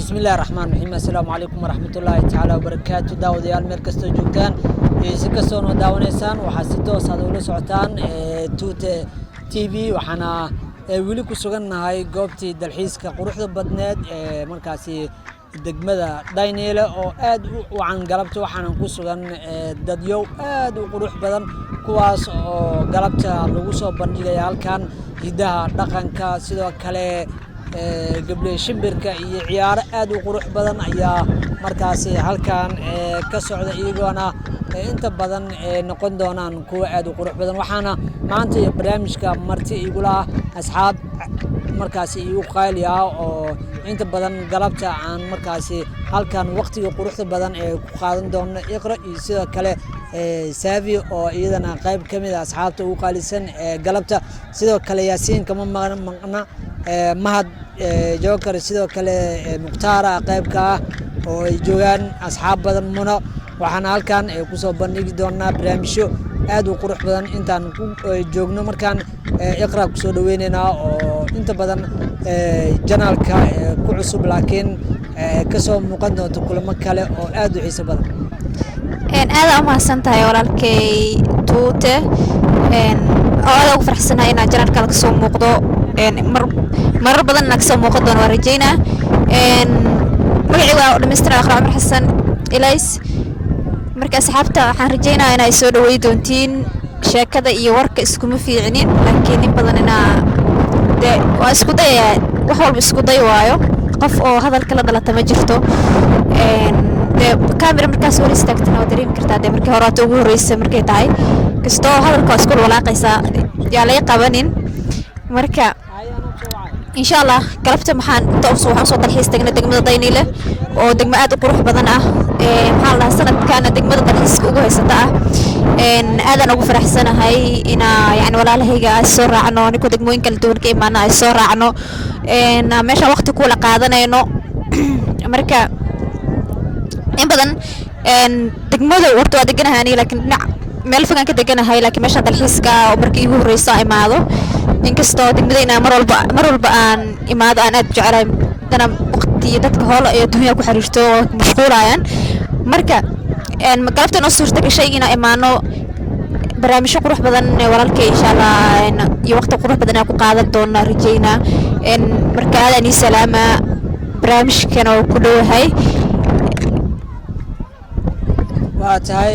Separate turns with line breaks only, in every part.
بسم الله الرحمن الرحيم السلام عليكم ورحمة الله تعالى وبركاته داوديال meel kasta joogtaan si kastoo noo daawanaysaan waxaa si toos ah ula socotaan Tuute TV waxaana wili ku sugannahay goobtii dalxiiska quruxda badneed markaasi degmada Daynile oo aad u wacan galabta waxaan ku sugan dadyow aad u qurux badan kuwaas oo galabta lagu soo bandhigay halkan hidaha dhaqanka sidoo kale gabdhe shimbirka iyo ciyaar aad u qurux badan ayaa markaasi halkan ka socda iyagoona inta badan noqon doonaan kuwa aad u qurux badan waxaana maanta barnaamijka marti igula asxaab markaasi igu qaaliya oo inta badan galabta aan markaasi halkan waqtiga quruxda badan ee ku qaadan doono iqra iyo sidoo kale Savi oo iyadana qayb kamid ah asxaabta ugu qaalisan galabta sidoo kale Yaasiin kama maqna mahad joker sidoo kale muqtaara qaybka oo ay joogan asxaab badan muna waxaana halkan ku soo bandhigi doonaa barnaamijyo aad u qurux badan intaan ku joogno markaan iqra ku soo dhaweynayna oo inta badan janaalka ku cusub laakiin ka soo muuqan doonto kulamo kale oo aad u xiiso badan
aad u mahadsantahay walaalkay Tuute aad ugu faraxsanahay in janaalka ka soo muuqdo marar badan ka soo muuqdo doon waan rajeynaa magacayga waa dhameystiran Iqra Umar Xasan Ilays marka asxaabta waxaan rajeynayaa inay soo dhaweey doontiin sheekada iyo warka iskuma fiicinin laakiin in badan waa isku dayaa wax walba isku day waayo qof oo hadalka la dhalata ma jirto kamera markaas hor istaagtana waa dareemi kartaa markii hore ugu horeysay markay tahay kastoo hadalka waa isku walaaqaysaa yaa laga qabanin marka insha Allah galabta waxaan soo dalxiis tagnay degmada Daynile oo degmo aad u qurux badan ah maxaa la sanadkan degmada dalxiiska ugu haysata aadan ugu faraxsanahay ina yani walaalahayga ay soo raacno ninkoo degmooyin kala duwan ka imaana ay soo raacno meesha waqti ku la qaadanayno marka in badan degmada warto waa deganahay laakiin dhinac meel fogaan ka deganahay laakiin meesha dalxiiska oo markii ugu horeysa imaado inkastoo degmadayna mar walba aan imaado aan aad jecelahay dana waqti dadka hoola iyo dunya ku xiriirto mashquulayaan marka galabta noo suurta gashay inaan imaano barnaamijyo qurux badan walaalkay insha Allah iyo waqti qurux badan aan ku qaadan doona rajeyna marka aad ani salaama barnaamijkan oo ku dhowahay
waa tahay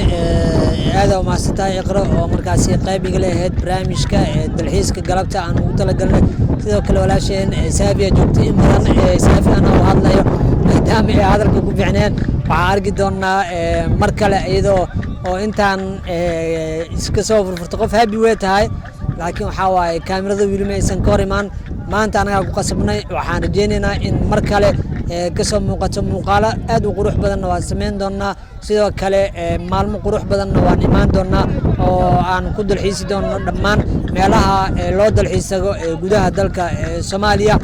aad u mahadsantahay iqra oo markaasi qayb iga leeyahay barnaamijka dalxiiska galabta aan ugu talagalnay sidoo kale walaasheen Savi joogtay in badan Savi ana oo hadlayo maadaama ay hadalka ku fiicneen waxaan arki doonaa mar kale iyadoo oo intaan iska soo furfurto qof happy way tahay laakiin waxa waaye kaamirada wili ma aysan ka hor imaan maanta anaga ku qasabnay waxaan rajeynaynaa in mar kale ka soo muuqato muuqaalo aad u qurux badan waan sameyn doonaa sidoo kale maalmo qurux badan waan imaan doonaa oo aan ku dalxiisi doono dhammaan meelaha loo dalxiisago gudaha dalka Soomaaliya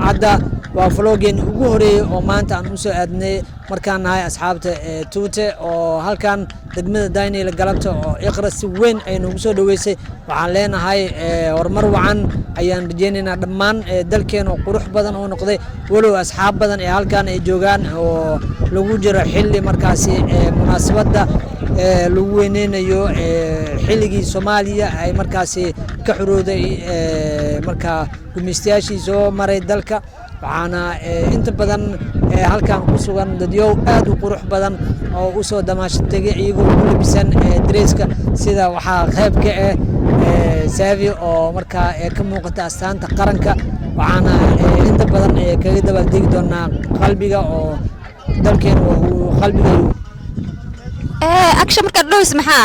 hadda waa vloggen ugu horeeyay oo maanta aan u soo aadnay markaan nahay asxaabta Tuute oo halkan degmada Daynile galabta oo iqra si weyn ay nagu soo dhaweysay waxaan leenahay horumar wacan ayaan rajeynaynaa dhammaan dalkeena qurux badan oo noqday walow asxaab badan ee halkan ay joogaan oo lagu jiro xilli markaasi munaasabada lagu weyneynayo xilligii Soomaaliya ay markaasi ka xurooday marka gumeystayaashii soo maray dalka waxaana inta badan halkan ku sugan dadyow aad u qurux badan oo u soo damaashatay iyagoo ku labisan dresska sida waxaa qayb ka Savi oo marka ka muuqata astaanta qaranka waxaana inta badan kaga dabaaldegi doonaa qalbiga oo dalkeena uu qalbiga
action marka dhows maxaa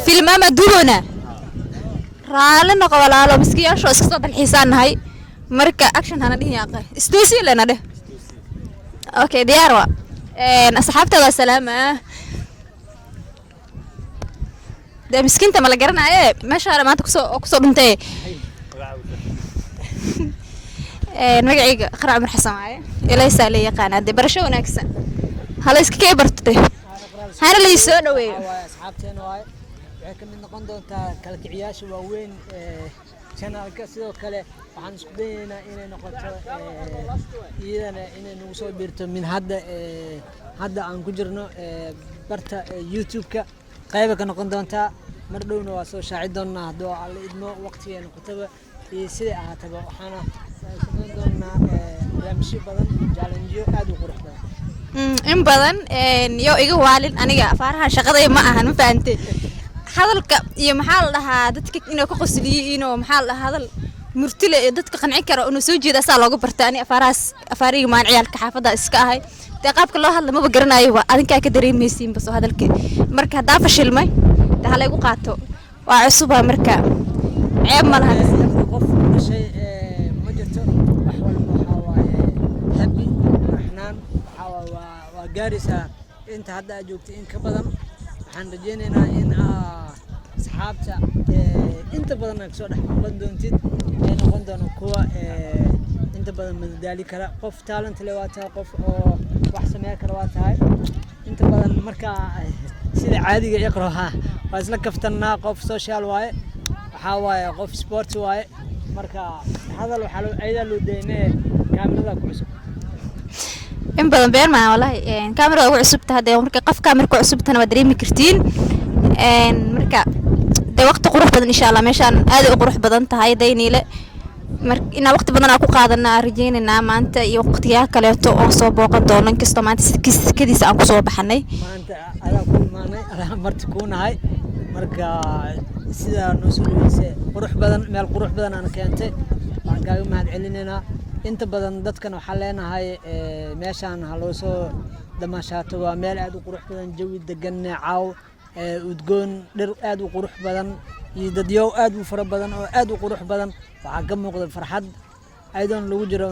filmaama duubona raali noqo walaalo miskiyaasho iska soo dalxiisanahay marka action hana dhihin yaaqay istoosi leena dheh okay diyaar waa asxaabtada salaama de miskinta ma la garanaye meesha maanta ku soo dhuntay magacayga Iqra Umar Xasan waaye Ilays la yaqaan de barasho wanaagsan hala iska kee bartay hana la soo dhaweeyo
asxaabteena waaye waxay ka mid noqon doontaa kala kiciyaasha waaweyn channelka sidoo kale waxaan isku dayaynaa inay noqoto iyadana inay nagu soo biirto min hadda aan ku jirno barta YouTube-ka qayb ka noqon doontaa mar dhowna waa soo shaaci doonaa haddii alla idmo waqtiga noqotaba iyo sidii ahaataba waxaana samayn doonaa barnaamijyo badan challengeyo aad u qurux badan
in badan yo iga waalin aniga afaaraha shaqada ma ahan ma fahamtay hadalka iyo maxaa la dhahaa dadka inay ku qosliyiin oo maxaa la dhahaa hadal murtile ee dadka qanci kara oo soo jeeda saa looga bartaa ani afaariga maan ciyaalka xaafada iska ahay taa qaabka loo hadla ma garanayo waa adinka ka dareemaysiin bas hadalka marka hadaa fashilmay taa la igu qaato waa cusub marka ceeb ma laha
qof shay ma jirto wax walba waxa waaye happy raxnaan waa gaarisa inta hadda aad joogtay in ka badan waxaan rajeynaynaa in asxaabta inta badan aad soo dhex noqon doontid ay noqon doona kuwa inta badan madadaali kara qof talent leh waa tahay qof oo wax sameyn kara waa tahay inta badan marka sida caadiga iqraha waa isla kaftanaa qof social waaye waxa waaye qof sport waaye marka hadal waxa loo deynaa kaamirada ku cusub
in badan been ma wallahi kaamirada ugu cusubta hadda marka qof kaamirka cusubtana waa dareemi kartiin marka de waqti qurux badan insha Allah meeshan aad u qurux badan tahay dayniile marka ina waqti badan aan ku qaadanaa rajeynayna maanta iyo waqtiga kale oo soo booqan doonan kasto maanta kadiisa aan ku soo baxnay
maanta ala ku imaanay ala marti ku nahay marka sida noo soo dhaweysay qurux badan meel qurux badan aan keentay waan kaaga mahad celinaynaa inta badan dadkan waxa leenahay meeshan ha loo soo damaashaato waa meel aad u qurux badan jawi degan caaw udgoon dhir aad u qurux badan iyo dadyo aad u fara badan oo aad u qurux badan waxa ka muuqda farxad aydan lagu jiro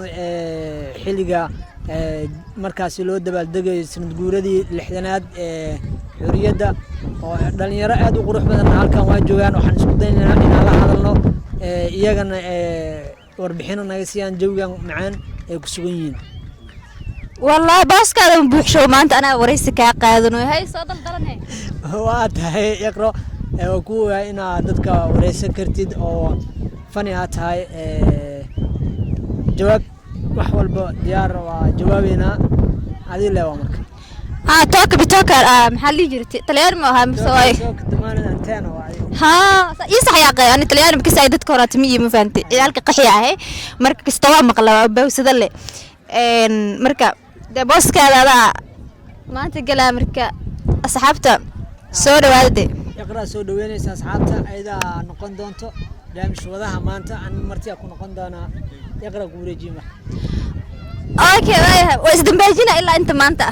xilliga markaas loo dabaaldegay sanad guuradii 6aad xuriyada oo dhalinyaro aad u qurux badan halkan waa joogan waxaan isku daynaynaa in la hadalno iyagana warbixino naga siiyaan jawigan macaan ay ku sugan yihiin
والله باس كذا بوحشو ما أنت أنا وريسك قاعدني هاي صادق درني
وات هاي يقرأ وكوا إنا دتك وريسك كرتيد أو فني هات هاي جواب وحول بديار وجوابنا هذه اللي وامرك
توك بتوكر محلي جرتي طليان ما هم سواي
توك تمان أنتين
ها يصح يا أخي أنا طليان بكيس عيدت كرات مية مفانتي عيالك قحية هاي مركز استوى مقلب بوسد اللي مركب ده بوس كذا ما تقول أمريكا أصحابته سود والدي
يقرأ سود وين أصحابته إذا نقون دونتو دام شو ذا ما أنت عن مرتي أكون نقون دونا يقرأ كوري جيمة
أوكي وإذا دم بيجينا إلا أنت ما أنت